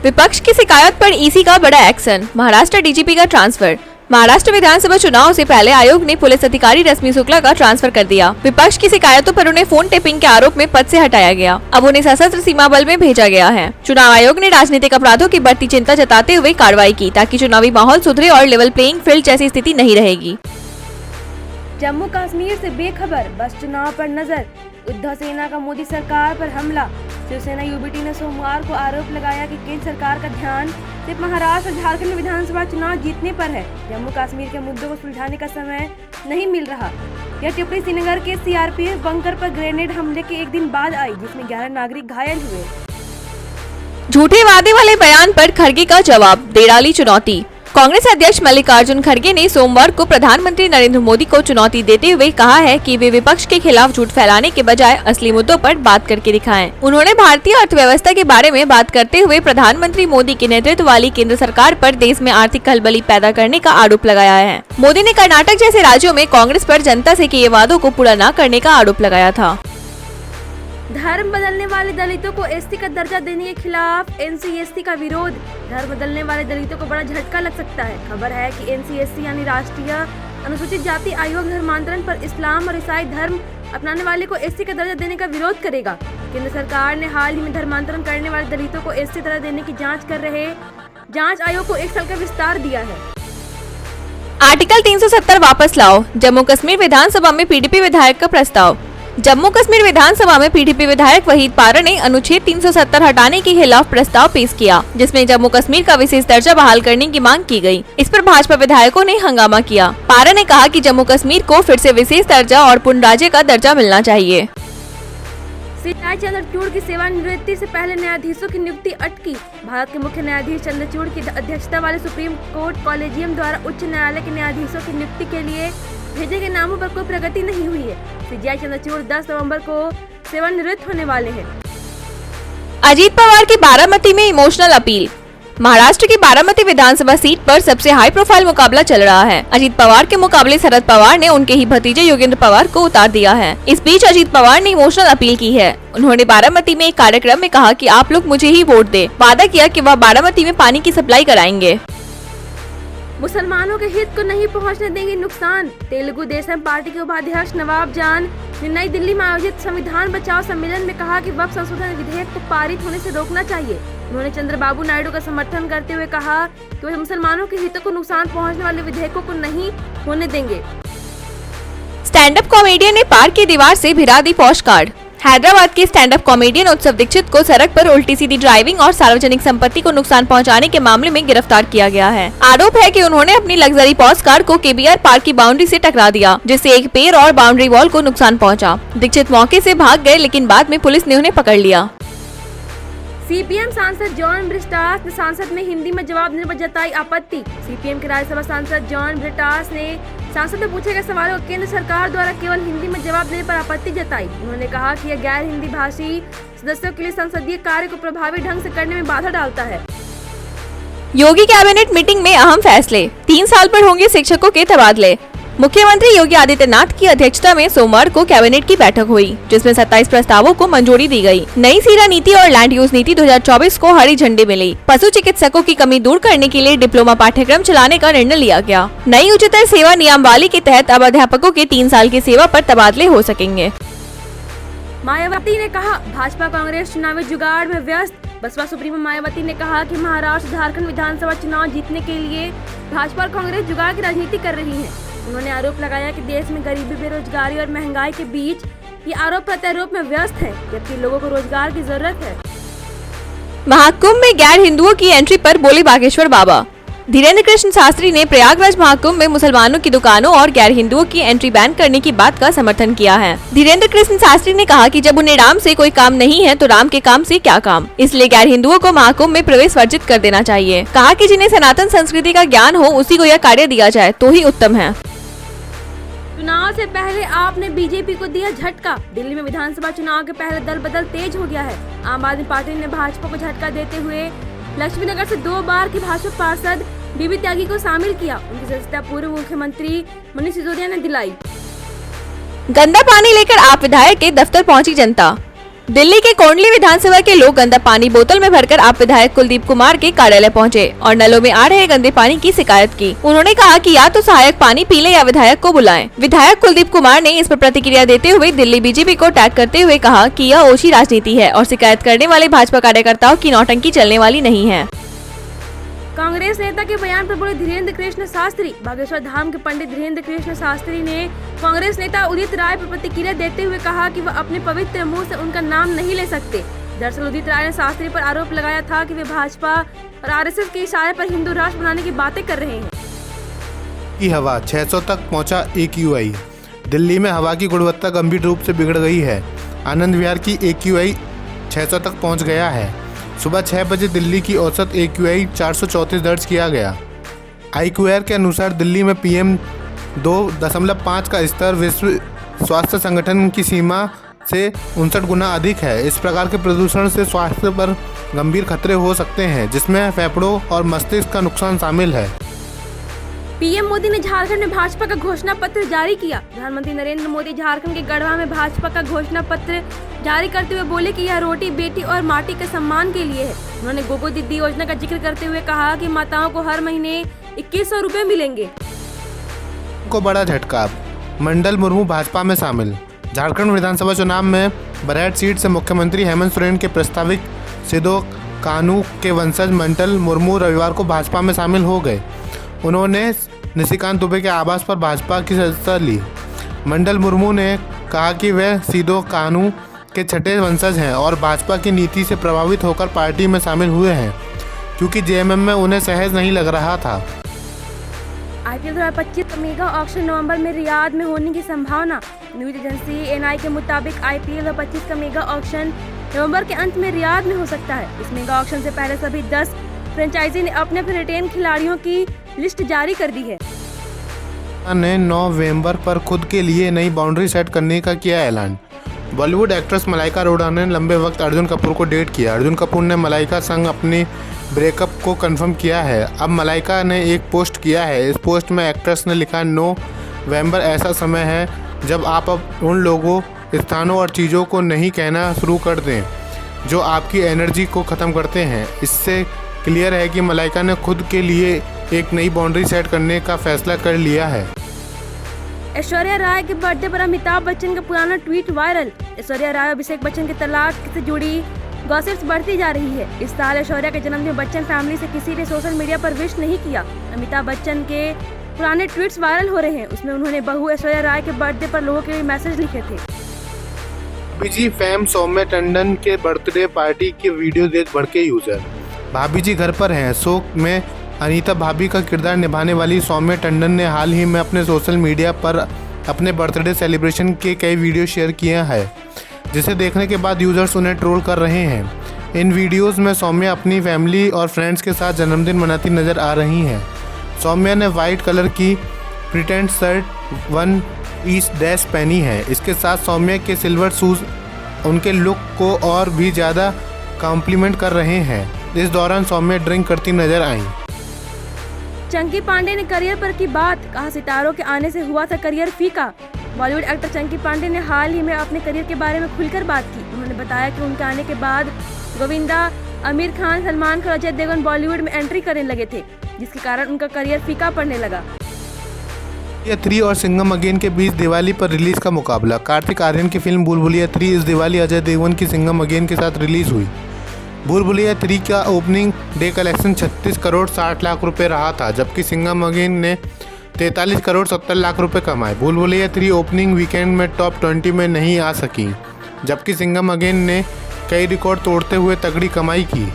विपक्ष की शिकायत पर ईसी का बड़ा एक्शन, महाराष्ट्र डीजीपी का ट्रांसफर। महाराष्ट्र विधानसभा चुनाव से पहले आयोग ने पुलिस अधिकारी रश्मि शुक्ला का ट्रांसफर कर दिया। विपक्ष की शिकायतों पर उन्हें फोन टेपिंग के आरोप में पद से हटाया गया। अब उन्हें सशस्त्र सीमा बल में भेजा गया है। चुनाव आयोग ने राजनीतिक अपराधों की बढ़ती चिंता जताते हुए कार्रवाई की, ताकि चुनावी माहौल सुधरे और लेवल प्लेइंग फील्ड जैसी स्थिति नहीं रहेगी। जम्मू कश्मीर से बेखबर, बस चुनाव पर नजर। उद्धव सेना का मोदी सरकार पर हमला। शिवसेना यूबीटी ने सोमवार को आरोप लगाया कि केंद्र सरकार का ध्यान सिर्फ महाराष्ट्र और झारखंड में विधानसभा चुनाव जीतने पर है। जम्मू कश्मीर के मुद्दों को सुलझाने का समय नहीं मिल रहा। यह टिप्पणी श्रीनगर के सीआरपीएफ बंकर पर ग्रेनेड हमले के एक दिन बाद आई, जिसमें 11 नागरिक घायल हुए। झूठे वादे वाले बयान पर खड़गे का जवाब, दे डाली चुनौती। कांग्रेस अध्यक्ष मल्लिकार्जुन खड़गे ने सोमवार को प्रधानमंत्री नरेंद्र मोदी को चुनौती देते हुए कहा है कि वे विपक्ष के खिलाफ झूठ फैलाने के बजाय असली मुद्दों पर बात करके दिखाएं। उन्होंने भारतीय अर्थव्यवस्था के बारे में बात करते हुए प्रधानमंत्री मोदी के नेतृत्व वाली केंद्र सरकार पर देश में आर्थिक खलबली पैदा करने का आरोप लगाया है। मोदी ने कर्नाटक जैसे राज्यों में कांग्रेस पर जनता से किए वादों को पूरा न करने का आरोप लगाया था। धर्म बदलने वाले दलितों को एसटी का दर्जा देने के खिलाफ एनसीएसटी का विरोध। धर्म बदलने वाले दलितों को बड़ा झटका लग सकता है। खबर है कि एनसीएसटी यानी राष्ट्रीय अनुसूचित जाति आयोग धर्मांतरण पर इस्लाम और ईसाई धर्म अपनाने वाले को एसटी का दर्जा देने का विरोध करेगा। केंद्र सरकार ने हाल ही में धर्मांतरण करने वाले दलितों को एसटी दर्जा देने की जाँच कर रहे जाँच आयोग को 1 साल का विस्तार दिया है। आर्टिकल 370 वापस लाओ, जम्मू कश्मीर विधानसभा में पीडीपी विधायक का प्रस्ताव। जम्मू कश्मीर विधानसभा में पीडीपी विधायक वहीद पारा ने अनुच्छेद 370 हटाने के खिलाफ प्रस्ताव पेश किया, जिसमें जम्मू कश्मीर का विशेष दर्जा बहाल करने की मांग की गई। इस पर भाजपा विधायकों ने हंगामा किया। पारा ने कहा कि जम्मू कश्मीर को फिर से विशेष दर्जा और पूर्ण राज्य का दर्जा मिलना चाहिए। सीआई चंद्रचूड़ की सेवानिवृत्ति से पहले न्यायाधीशों की नियुक्ति अटकी। भारत के मुख्य न्यायाधीश चंद्रचूड़ की अध्यक्षता वाले सुप्रीम कोर्ट कॉलेजियम द्वारा उच्च न्यायालय के न्यायाधीशों की नियुक्ति के लिए भेजे गए नामों पर कोई प्रगति नहीं हुई है। सीआई चंद्रचूड़ 10 नवंबर को सेवानिवृत्त होने वाले हैं। अजीत पवार की बारामती में इमोशनल अपील। महाराष्ट्र की बारामती विधानसभा सीट पर सबसे हाई प्रोफाइल मुकाबला चल रहा है। अजीत पवार के मुकाबले शरद पवार ने उनके ही भतीजे योगेंद्र पवार को उतार दिया है। इस बीच अजीत पवार ने इमोशनल अपील की है। उन्होंने बारामती में एक कार्यक्रम में कहा कि आप लोग मुझे ही वोट दे। वादा किया कि वह बारामती में पानी की सप्लाई कराएंगे। मुसलमानों के हित को नहीं पहुंचने देंगे नुकसान। तेलुगु देशम पार्टी के उपाध्यक्ष नवाब जान ने नई दिल्ली में आयोजित संविधान बचाओ सम्मेलन में कहा कि वक्फ संशोधन विधेयक को पारित होने से रोकना चाहिए। उन्होंने चंद्रबाबू नायडू का समर्थन करते हुए कहा कि वे मुसलमानों के हितों को नुकसान पहुंचने वाले विधेयकों को नहीं होने देंगे। स्टैंड अप कॉमेडियन ने पार्क की दीवार से भिरा दी पोस्ट कार्ड। हैदराबाद के स्टैंड अप कॉमेडियन उत्सव दीक्षित को सड़क पर उल्टी सीधी ड्राइविंग और सार्वजनिक संपत्ति को नुकसान पहुंचाने के मामले में गिरफ्तार किया गया है। आरोप है कि उन्होंने अपनी लग्जरी पोस्ट कार को केबीआर पार्क की बाउंड्री से टकरा दिया, जिससे एक पेड़ और बाउंड्री वॉल को नुकसान पहुंचा। दीक्षित मौके से भाग गए, लेकिन बाद में पुलिस ने उन्हें पकड़ लिया। सीपीएम सांसद जॉन ब्रिटास ने संसद में हिंदी में जवाब देने पर जताई आपत्ति। सीपीएम के राज्यसभा सांसद जॉन ब्रिटास ने सांसद में पूछे गए सवालों को केंद्र सरकार द्वारा केवल हिंदी में जवाब देने पर आपत्ति जताई। उन्होंने कहा कि यह गैर हिंदी भाषी सदस्यों के लिए संसदीय कार्य को प्रभावी ढंग से करने में बाधा डालता है। योगी कैबिनेट मीटिंग में अहम फैसले, 3 साल पर होंगे शिक्षकों के तबादले। मुख्यमंत्री योगी आदित्यनाथ की अध्यक्षता में सोमवार को कैबिनेट की बैठक हुई, जिसमें 27 प्रस्तावों को मंजूरी दी गई। नई सीरा नीति और लैंड यूज नीति 2024 को हरी झंडी मिली। पशु चिकित्सकों की कमी दूर करने के लिए डिप्लोमा पाठ्यक्रम चलाने का निर्णय लिया गया। नई उच्चतर सेवा नियमावली के तहत अब अध्यापकों के 3 साल की सेवा पर तबादले हो सकेंगे। मायावती ने कहा भाजपा कांग्रेस चुनावी जुगाड़ में व्यस्त। बसपा सुप्रीमो मायावती ने कहा कि महाराष्ट्र झारखंड विधानसभा चुनाव जीतने के लिए भाजपा और कांग्रेस जुगाड़ की राजनीति कर रही है। उन्होंने आरोप लगाया कि देश में गरीबी, बेरोजगारी और महंगाई के बीच ये आरोप प्रत्यारोप में व्यस्त है, जबकि लोगों को रोजगार की जरूरत है। महाकुंभ में गैर हिंदुओं की एंट्री पर बोले बागेश्वर बाबा। धीरेन्द्र कृष्ण शास्त्री ने प्रयागराज महाकुंभ में मुसलमानों की दुकानों और गैर हिंदुओं की एंट्री बैन करने की बात का समर्थन किया है। धीरेन्द्र कृष्ण शास्त्री ने कहा कि जब उन्हें राम से कोई काम नहीं है तो राम के काम से क्या काम, इसलिए गैर हिंदुओं को महाकुंभ में प्रवेश वर्जित कर देना चाहिए। कहा कि जिन्हें सनातन संस्कृति का ज्ञान हो उसी को यह कार्य दिया जाए तो ही उत्तम है। चुनाव से पहले आपने बीजेपी को दिया झटका। दिल्ली में विधानसभा चुनाव के पहले दल बदल तेज हो गया है। आम आदमी पार्टी ने भाजपा को झटका देते हुए लक्ष्मी नगर से 2 बार की भाजपा पार्षद बीबी त्यागी को शामिल किया। उनकी सदस्यता पूर्व मुख्यमंत्री मनीष सिसोदिया ने दिलाई। गंदा पानी लेकर आप विधायक के दफ्तर पहुंची जनता। दिल्ली के कोंडली विधानसभा के लोग गंदा पानी बोतल में भरकर आप विधायक कुलदीप कुमार के कार्यालय पहुंचे और नलों में आ रहे गंदे पानी की शिकायत की। उन्होंने कहा कि या तो सहायक पानी पी ले या विधायक को बुलाएं। विधायक कुलदीप कुमार ने इस पर प्रतिक्रिया देते हुए दिल्ली बीजेपी को टैग करते हुए कहा कि यह ओछी राजनीति है और शिकायत करने वाले भाजपा कार्यकर्ताओं की नौटंकी चलने वाली नहीं है। कांग्रेस नेता के बयान पर बोले धीरेन्द्र कृष्ण शास्त्री। बागेश्वर धाम के पंडित धीरेन्द्र कृष्ण शास्त्री ने कांग्रेस नेता उदित राय पर प्रतिक्रिया देते हुए कहा कि वह अपने पवित्र मुंह से उनका नाम नहीं ले सकते। दरअसल उदित राय ने शास्त्री पर आरोप लगाया था कि वे भाजपा और आरएसएस के इशारे पर हिंदू राष्ट्र बनाने की बातें कर रहे हैं। की हवा 600 तक पहुंचा AQI। दिल्ली में हवा की गुणवत्ता गंभीर रूप से बिगड़ गई है। आनंद विहार की AQI 600 तक पहुंच गया है। सुबह 6 बजे दिल्ली की औसत AQI 434 दर्ज किया गया। IQR के अनुसार दिल्ली में PM 2.5 का स्तर विश्व स्वास्थ्य संगठन की सीमा से 59 गुना अधिक है। इस प्रकार के प्रदूषण से स्वास्थ्य पर गंभीर खतरे हो सकते हैं, जिसमें फेफड़ों और मस्तिष्क का नुकसान शामिल है। पीएम मोदी ने झारखंड में भाजपा का घोषणा पत्र जारी किया। प्रधानमंत्री नरेंद्र मोदी झारखंड के गढ़वा में भाजपा का घोषणा पत्र जारी करते हुए बोले कि यह रोटी बेटी और माटी के सम्मान के लिए है। उन्होंने गोगो दीदी योजना का जिक्र करते हुए कहा कि माताओं को हर महीने 2100 रुपए मिलेंगे। को बड़ा झटका, मंडल मुर्मू भाजपा में शामिल। झारखंड विधानसभा चुनाव में बरैठ सीट से मुख्यमंत्री हेमंत सोरेन के प्रस्तावित सिदो कानू के वंशज मंडल मुर्मू रविवार को भाजपा में शामिल हो गए। उन्होंने निशिकांत दुबे के आवास पर भाजपा की सदस्यता ली। मंडल मुर्मू ने कहा कि वे सिदो कानू के छठे वंशज हैं और भाजपा की नीति से प्रभावित होकर पार्टी में शामिल हुए हैं, क्योंकि JMM में उन्हें सहज नहीं लग रहा था। IPL 2025 का मेगा ऑक्शन नवंबर में रियाद में होने की संभावना। न्यूज एजेंसी NI के मुताबिक IPL 2025 का मेगा ऑक्शन नवंबर के अंत में रियाद में हो सकता है। इस मेगा ऑक्शन से पहले सभी 10 फ्रेंचाइजी ने अपने रिटेन खिलाड़ियों की लिस्ट जारी कर दी है। ने 9 नवंबर पर खुद के लिए नई बाउंड्री सेट करने का किया ऐलान। बॉलीवुड एक्ट्रेस मलाइका अरोड़ा ने लंबे वक्त अर्जुन कपूर को डेट किया। अर्जुन कपूर ने मलाइका संग अपनी ब्रेकअप को कंफर्म किया है। अब मलाइका ने एक पोस्ट किया है। इस पोस्ट में एक्ट्रेस ने लिखा, 9 नवंबर ऐसा समय है जब आप अब उन लोगों, स्थानों और चीज़ों को नहीं कहना शुरू कर दें जो आपकी एनर्जी को ख़त्म करते हैं। इससे क्लियर है कि मलाइका ने खुद के लिए एक नई बाउंड्री सेट करने का फैसला कर लिया है। ऐश्वर्या राय के बर्थडे पर अमिताभ बच्चन का पुराना ट्वीट वायरल। ऐश्वर्या राय और अभिषेक बच्चन के तलाक से जुड़ी गॉसिप्स बढ़ती जा रही है। इस साल ऐश्वर्या के जन्मदिन बच्चन फैमिली से किसी ने सोशल मीडिया पर विश नहीं किया। अमिताभ बच्चन के पुराने ट्वीट्स वायरल हो रहे हैं। उसमें उन्होंने बहू ऐश्वर्या राय के बर्थडे पर लोगों के लिए मैसेज लिखे थे। भाभी फेम सौम्या टंडन के बर्थडे पार्टी के वीडियो देख भड़के यूजर। भाभी जी घर पर हैं। शो में अनीता भाभी का किरदार निभाने वाली सौम्या टंडन ने हाल ही में अपने सोशल मीडिया पर अपने बर्थडे सेलिब्रेशन के कई वीडियो शेयर किए हैं, जिसे देखने के बाद यूजर्स उन्हें ट्रोल कर रहे हैं। इन वीडियोस में सौम्या अपनी फैमिली और फ्रेंड्स के साथ जन्मदिन मनाती नजर आ रही हैं। सौम्या ने वाइट कलर की प्रिटेंट शर्ट 1 पीस ड्रेस पहनी है। इसके साथ सौम्या के सिल्वर शूज उनके लुक को और भी ज़्यादा कॉम्प्लीमेंट कर रहे हैं। इस दौरान सौम्या ड्रिंक करती नजर आईं। चंकी पांडे ने करियर पर की बात, कहा सितारों के आने से हुआ था करियर फीका। बॉलीवुड एक्टर चंकी पांडे ने हाल ही में अपने करियर के बारे में खुलकर बात की। उन्होंने बताया कि उनके आने के बाद गोविंदा, आमिर खान, सलमान खान और अजय देवगन बॉलीवुड में एंट्री करने लगे थे, जिसके कारण उनका करियर फीका पड़ने लगा। ये 3 और सिंघम अगेन के बीच दिवाली पर रिलीज का मुकाबला। कार्तिक आर्यन की फिल्म भूल भुलैया 3 इस दिवाली अजय देवगन की सिंघम अगेन के साथ रिलीज हुई। भूल भुलैया 3 का opening day collection 36 crore 60 lakh रुपए रहा था, जबकि सिंघम अगेन ने 43 करोड़ 70 लाख रुपए कमाए। भूल भुलैया 3 ओपनिंग वीकेंड में टॉप 20 में नहीं आ सकी, जबकि सिंघम अगेन ने कई रिकॉर्ड तोड़ते हुए तगड़ी कमाई की।